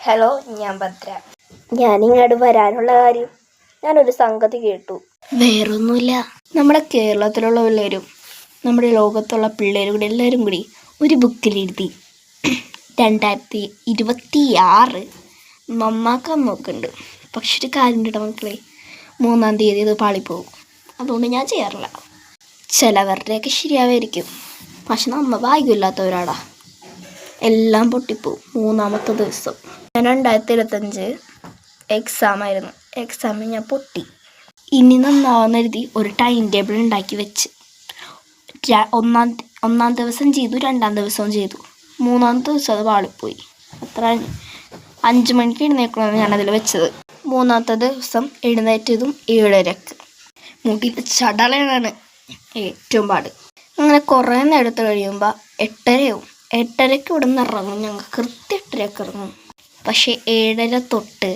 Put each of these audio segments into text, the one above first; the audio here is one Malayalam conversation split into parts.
ഹലോ, ഞാൻ ഭദ്ര. ഞാനിങ്ങോട്ട് വരാനുള്ള കാര്യം ഞാനൊരു സംഗതി കേട്ടു. വേറൊന്നുമില്ല, നമ്മുടെ കേരളത്തിലുള്ള പിള്ളേരും നമ്മുടെ ലോകത്തുള്ള പിള്ളേരും കൂടി എല്ലാവരും കൂടി ഒരു ബുക്കിലെഴുതി 2026 നന്നാക്കാൻ നോക്കുന്നുണ്ട്. പക്ഷെ ഒരു കാര്യം കേട്ടോ മക്കളെ, 3-ാം തീയതി ഇത് പാളിപ്പോകും. അതുകൊണ്ട് ഞാൻ ചെയ്യാറില്ല. ചിലവരുടെയൊക്കെ ശരിയാവായിരിക്കും, പക്ഷെ നമ്മൾ ഭാഗ്യമില്ലാത്തവരാടാ. എല്ലാം പൊട്ടിപ്പോവും 3-ാമത്തെ ദിവസം. ഞാൻ 2025 എക്സാമായിരുന്നു. എക്സാമിൽ ഞാൻ പൊട്ടി. ഇനി നന്നാവാന്ന് എഴുതി ഒരു ടൈം ടേബിൾ ഉണ്ടാക്കി വെച്ച് ഒന്നാം ദിവസം ചെയ്തു, 2-ാം ദിവസവും ചെയ്തു. 3-ാമത്തെ ദിവസം അത് പാളിപ്പോയി. അത്ര 5 മണിക്ക് എഴുന്നേൽക്കണമെന്ന് ഞാനതിൽ വെച്ചത്. 3-ാമത്തെ ദിവസം എഴുന്നേറ്റതും 7:30. മുടി ചടലയാണ് ഏറ്റവും പാട്. അങ്ങനെ കുറേ നേരത്തെ കഴിയുമ്പോൾ 8:30 8:30 ഇവിടെ നിന്ന് ഇറങ്ങും. ഞങ്ങൾ കൃത്യം 8:30 ഇറങ്ങും. പക്ഷേ 7:30 തൊട്ട്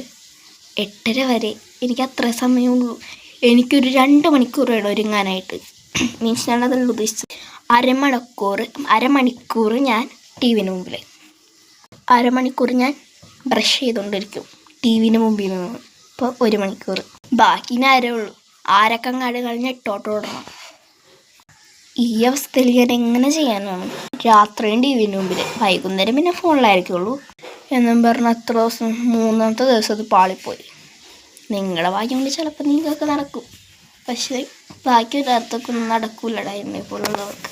8:30 വരെ എനിക്ക് അത്ര സമയമുള്ളൂ. എനിക്കൊരു 2 മണിക്കൂർ വേണം ഒരുങ്ങാനായിട്ട്. മീൻസ് ഞാനതല്ല ഉദ്ദേശിച്ചത്. അരമണിക്കൂർ ഞാൻ ടി വിന് മുമ്പിൽ, അരമണിക്കൂർ ഞാൻ ബ്രഷ് ചെയ്തുകൊണ്ടിരിക്കും ടി വിന് മുമ്പിൽ നിന്ന്. ഇപ്പോൾ 1 മണിക്കൂർ. ബാക്കി നേരമേ ഉള്ളൂ. ആരക്കങ്ങാട് കഴിഞ്ഞ് 8 ഓടണം. ഈ അവസ്ഥയിൽ ഞാൻ എങ്ങനെ ചെയ്യാനാണ്? രാത്രിയും ടി വിന് മുമ്പിൽ, വൈകുന്നേരം പിന്നെ ഫോണിലായിരിക്കുള്ളൂ എന്നും പറഞ്ഞ അത്ര ദിവസം 3-ാമത്തെ ദിവസം അത് പാളിപ്പോയി. നിങ്ങളുടെ ഭാഗ്യം കൊണ്ട് ചിലപ്പോൾ നിങ്ങൾക്കൊക്കെ നടക്കും. പക്ഷേ ബാക്കി ഒരാൾക്കൊക്കെ ഒന്നും നടക്കൂലടാ എന്നെ പോലുള്ളവർക്ക്.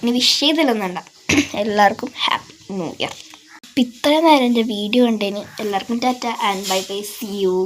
ഇനി വിഷയത്തിലൊന്നും വേണ്ട. എല്ലാവർക്കും ഹാപ്പി ന്യൂ ഇയർ. ഇപ്പം ഇത്ര നേരം എൻ്റെ വീഡിയോ കണ്ടതിന് എല്ലാവർക്കും tata and bye bye, see U.